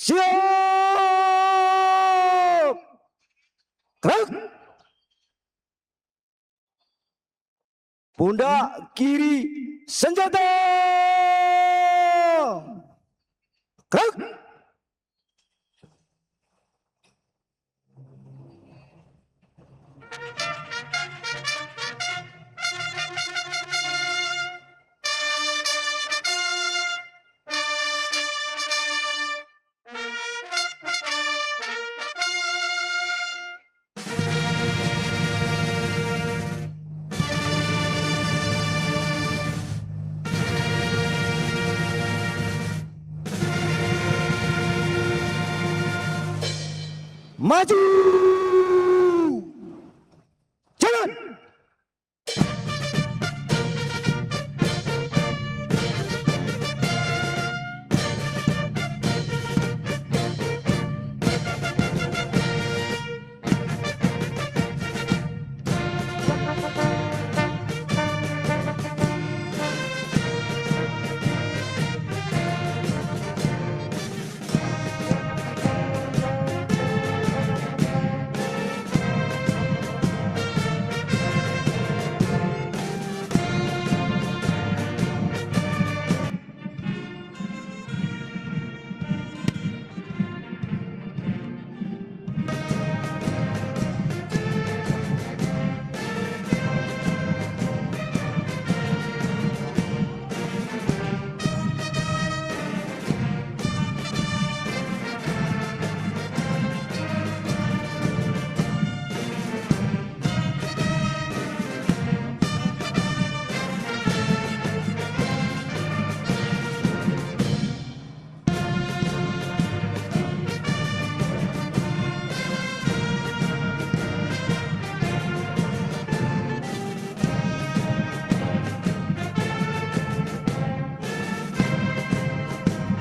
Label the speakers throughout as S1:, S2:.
S1: Siap. Gerak. Pundak kiri senjata. Gerak. Maju. Jalan.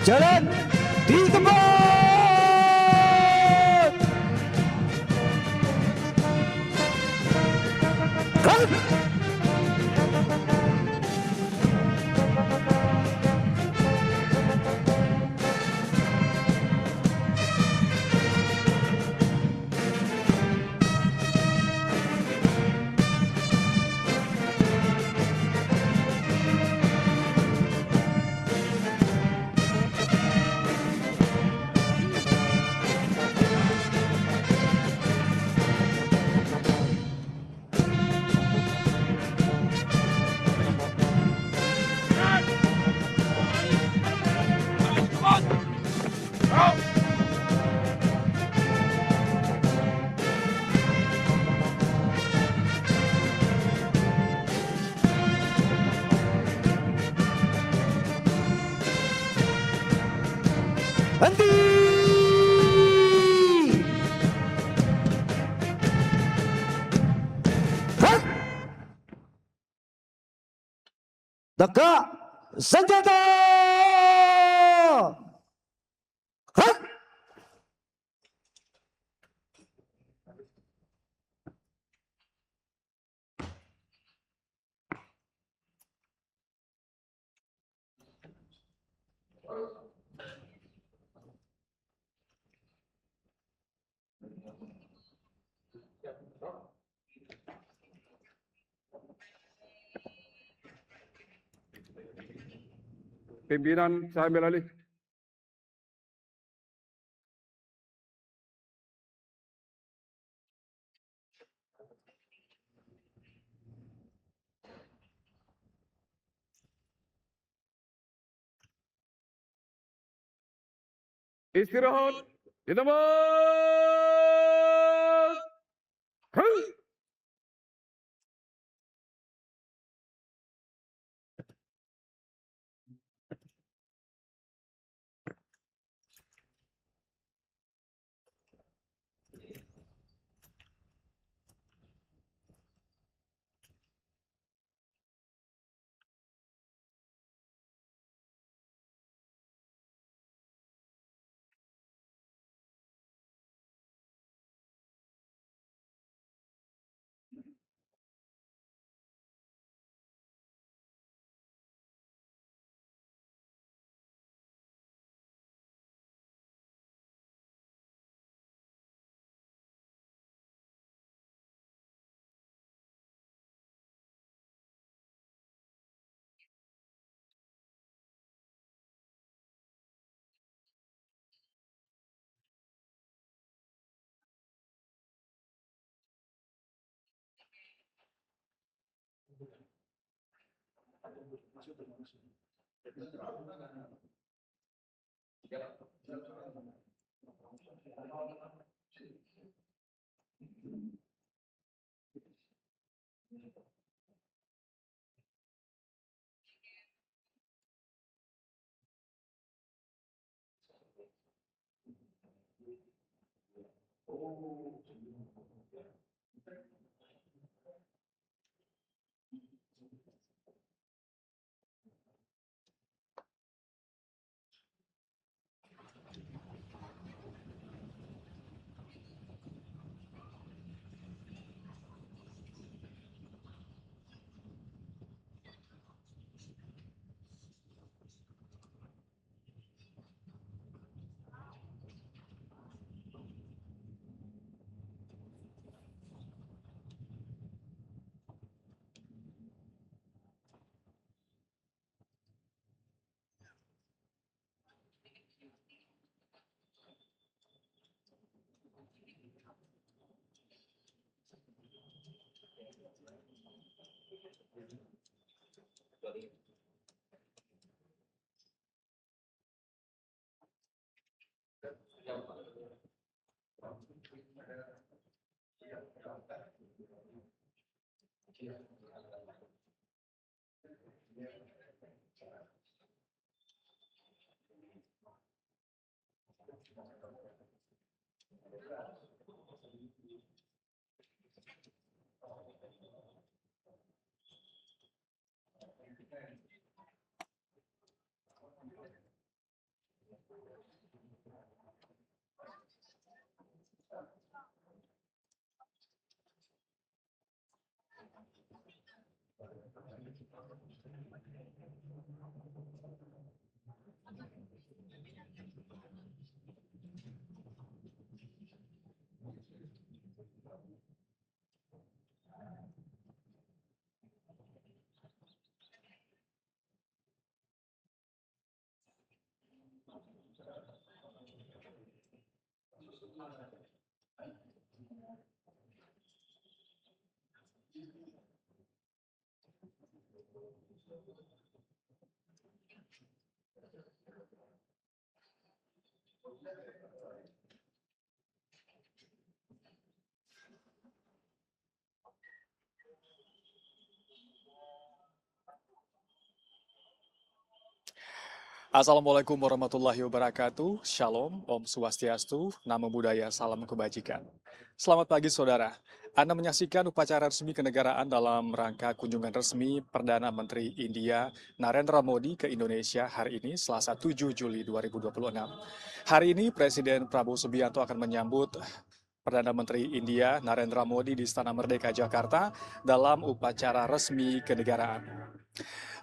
S1: Jalan di tempat. Gerak. Henti. Gerak. Tegak senjata. Gerak.
S2: Pimpinan, saya ambil alih. Istirahat di tempat. Hei!
S3: Assalamualaikum warahmatullahi wabarakatuh. Shalom, Om Swastiastu, Namo Buddhaya, Salam Kebajikan. Selamat pagi saudara. Anda menyaksikan upacara resmi kenegaraan dalam rangka kunjungan resmi Perdana Menteri India Narendra Modi ke Indonesia hari ini, Selasa 7 Juli 2026. Hari ini Presiden Prabowo Subianto akan menyambut Perdana Menteri India Narendra Modi di Istana Merdeka Jakarta dalam upacara resmi kenegaraan.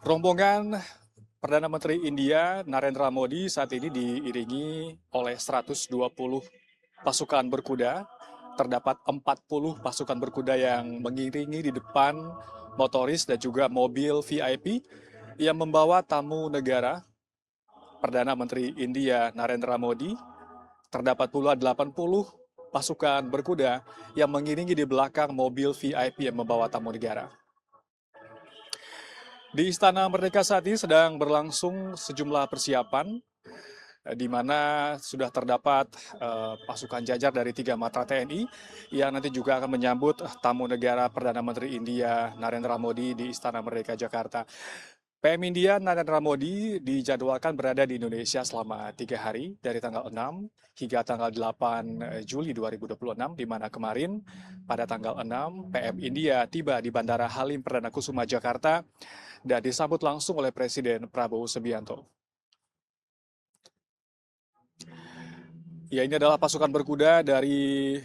S3: Rombongan Perdana Menteri India Narendra Modi saat ini diiringi oleh 120 pasukan berkuda. Terdapat 40 pasukan berkuda yang mengiringi di depan motoris dan juga mobil VIP yang membawa tamu negara Perdana Menteri India Narendra Modi. Terdapat pula 80 pasukan berkuda yang mengiringi di belakang mobil VIP yang membawa tamu negara. Di Istana Merdeka saat ini sedang berlangsung sejumlah persiapan, di mana sudah terdapat pasukan jajar dari 3 matra TNI yang nanti juga akan menyambut tamu negara Perdana Menteri India Narendra Modi di Istana Merdeka Jakarta. PM India Narendra Modi dijadwalkan berada di Indonesia selama 3 hari dari tanggal 6 hingga tanggal 8 Juli 2026, di mana kemarin pada tanggal 6 PM India tiba di Bandara Halim Perdana Kusuma Jakarta dan disambut langsung oleh Presiden Prabowo Subianto. Ya, ini adalah pasukan berkuda dari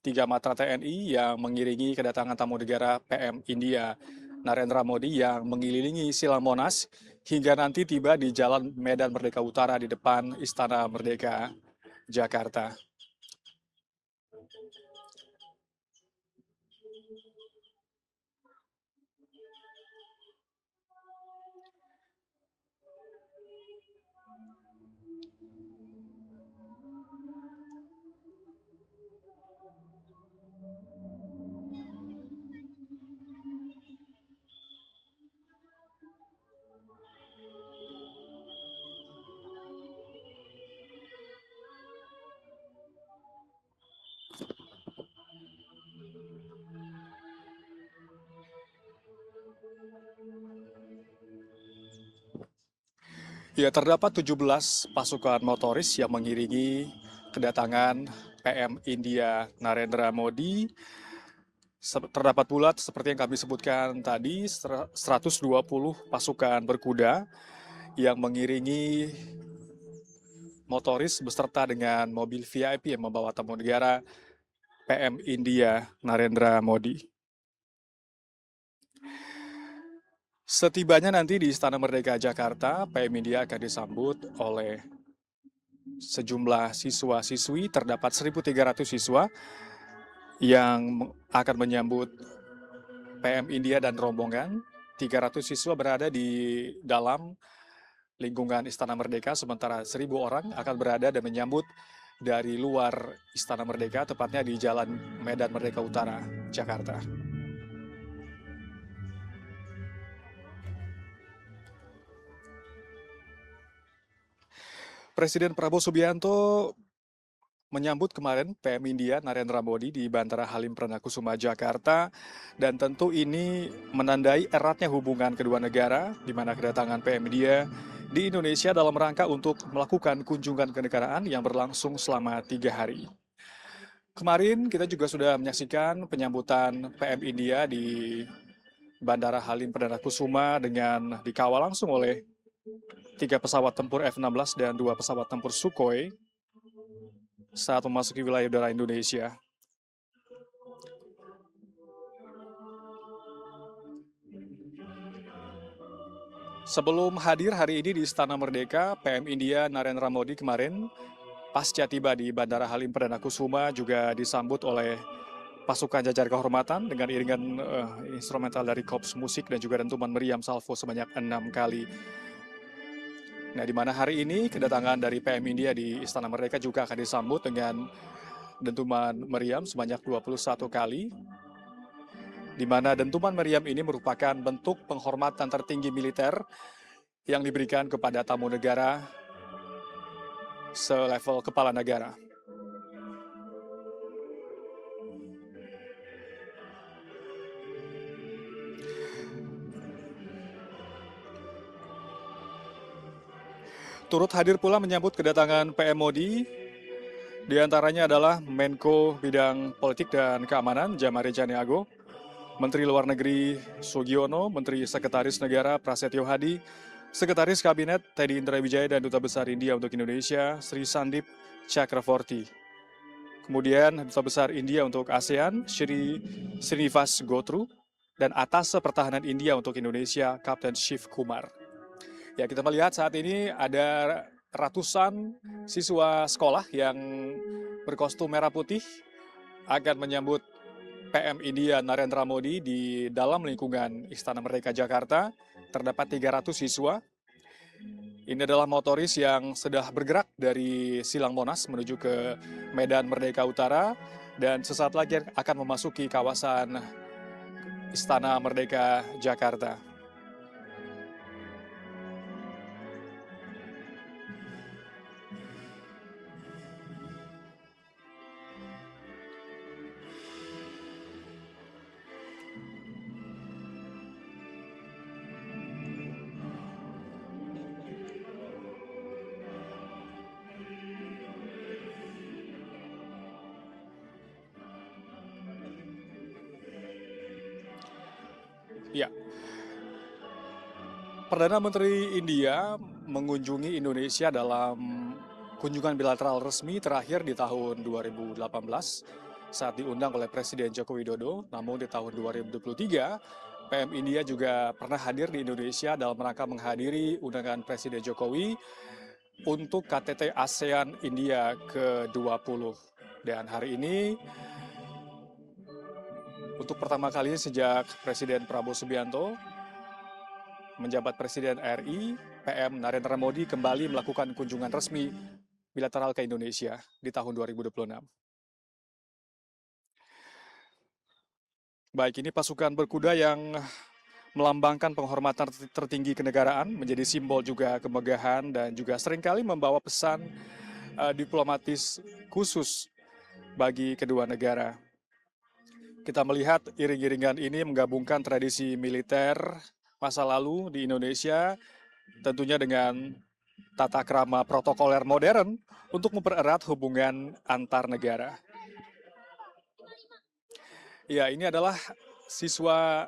S3: 3 matra TNI yang mengiringi kedatangan tamu negara PM India Narendra Modi yang mengelilingi Silang Monas hingga nanti tiba di Jalan Medan Merdeka Utara di depan Istana Merdeka Jakarta. Ya, terdapat 17 pasukan motoris yang mengiringi kedatangan PM India Narendra Modi. Terdapat pula seperti yang kami sebutkan tadi 120 pasukan berkuda yang mengiringi motoris beserta dengan mobil VIP yang membawa tamu negara PM India Narendra Modi. Setibanya nanti di Istana Merdeka Jakarta, PM India akan disambut oleh sejumlah siswa-siswi. Terdapat 1.300 siswa yang akan menyambut PM India dan rombongan. 300 siswa berada di dalam lingkungan Istana Merdeka, sementara 1.000 orang akan berada dan menyambut dari luar Istana Merdeka, tepatnya di Jalan Medan Merdeka Utara, Jakarta. Presiden Prabowo Subianto menyambut kemarin PM India Narendra Modi di Bandara Halim Perdana Kusuma, Jakarta, dan tentu ini menandai eratnya hubungan kedua negara, di mana kedatangan PM India di Indonesia dalam rangka untuk melakukan kunjungan kenegaraan yang berlangsung selama 3 hari. Kemarin kita juga sudah menyaksikan penyambutan PM India di Bandara Halim Perdana Kusuma dengan dikawal langsung oleh 3 pesawat tempur F-16 dan 2 pesawat tempur Sukhoi saat memasuki wilayah udara Indonesia. Sebelum hadir hari ini di Istana Merdeka, PM India Narendra Modi kemarin pasca tiba di Bandara Halim Perdana Kusuma juga disambut oleh pasukan jajar kehormatan dengan iringan instrumental dari Korps Musik dan juga dentuman meriam salvo sebanyak 6 kali. Nah, di mana hari ini kedatangan dari PM India di Istana Merdeka juga akan disambut dengan dentuman meriam sebanyak 21 kali, di mana dentuman meriam ini merupakan bentuk penghormatan tertinggi militer yang diberikan kepada tamu negara selevel kepala negara. Turut hadir pula menyambut kedatangan PM Modi, diantaranya adalah Menko Bidang Politik dan Keamanan Jamari Janiago, Menteri Luar Negeri Sugiono, Menteri Sekretaris Negara Prasetyo Hadi, Sekretaris Kabinet Teddy Indra Wijaya dan Duta Besar India untuk Indonesia Sri Sandip Chakravorty. Kemudian Duta Besar India untuk ASEAN Sri Srinivas Gotru dan Atase Pertahanan India untuk Indonesia Kapten Shiv Kumar. Ya, kita melihat saat ini ada ratusan siswa sekolah yang berkostum merah putih akan menyambut PM India Narendra Modi di dalam lingkungan Istana Merdeka Jakarta. Terdapat 300 siswa. Ini adalah motoris yang sudah bergerak dari Silang Monas menuju ke Medan Merdeka Utara dan sesaat lagi akan memasuki kawasan Istana Merdeka Jakarta. Ya, Perdana Menteri India mengunjungi Indonesia dalam kunjungan bilateral resmi terakhir di tahun 2018 saat diundang oleh Presiden Joko Widodo. Namun di tahun 2023, PM India juga pernah hadir di Indonesia dalam rangka menghadiri undangan Presiden Jokowi untuk KTT ASEAN India ke-20. Dan hari ini, untuk pertama kalinya sejak Presiden Prabowo Subianto menjabat Presiden RI, PM Narendra Modi kembali melakukan kunjungan resmi bilateral ke Indonesia di tahun 2026. Baik, ini pasukan berkuda yang melambangkan penghormatan tertinggi kenegaraan, menjadi simbol juga kemegahan dan juga seringkali membawa pesan diplomatis khusus bagi kedua negara. Kita melihat iring-iringan ini menggabungkan tradisi militer masa lalu di Indonesia, tentunya dengan tata krama protokoler modern untuk mempererat hubungan antar negara. Ya, ini adalah siswa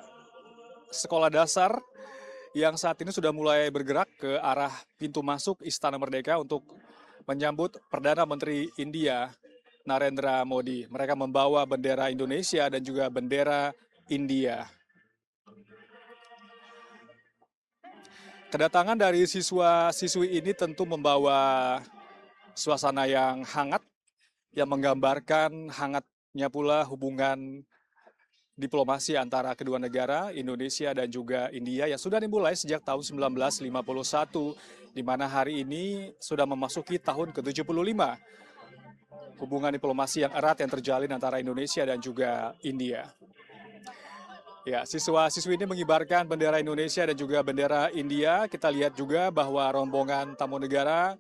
S3: sekolah dasar yang saat ini sudah mulai bergerak ke arah pintu masuk Istana Merdeka untuk menyambut Perdana Menteri India, Narendra Modi. Mereka membawa bendera Indonesia dan juga bendera India. Kedatangan dari siswa-siswi ini tentu membawa suasana yang hangat, yang menggambarkan hangatnya pula hubungan diplomasi antara kedua negara, Indonesia dan juga India, yang sudah dimulai sejak tahun 1951, di mana hari ini sudah memasuki tahun ke-75. Hubungan diplomasi yang erat yang terjalin antara Indonesia dan juga India. Ya, siswa-siswi ini mengibarkan bendera Indonesia dan juga bendera India. Kita lihat juga bahwa rombongan tamu negara,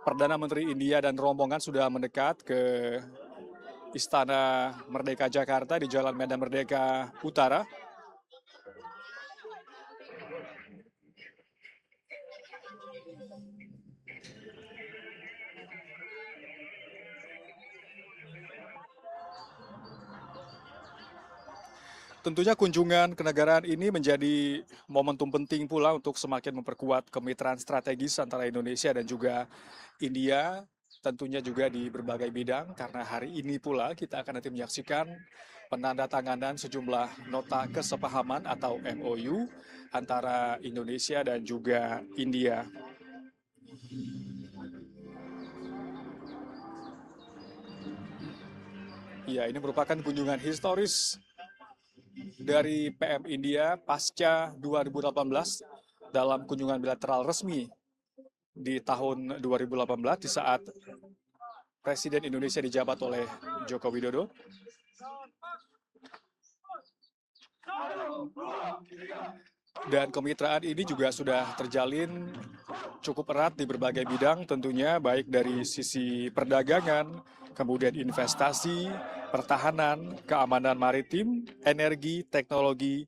S3: Perdana Menteri India dan rombongan sudah mendekat ke Istana Merdeka Jakarta di Jalan Medan Merdeka Utara. Tentunya kunjungan kenegaraan ini menjadi momentum penting pula untuk semakin memperkuat kemitraan strategis antara Indonesia dan juga India, tentunya juga di berbagai bidang, karena hari ini pula kita akan nanti menyaksikan penandatanganan sejumlah nota kesepahaman atau MOU antara Indonesia dan juga India. Ya, ini merupakan kunjungan historis dari PM India pasca 2018 dalam kunjungan bilateral resmi di tahun 2018 di saat Presiden Indonesia dijabat oleh Joko Widodo. Dan kemitraan ini juga sudah terjalin cukup erat di berbagai bidang tentunya, baik dari sisi perdagangan, kemudian investasi, pertahanan, keamanan maritim, energi, teknologi,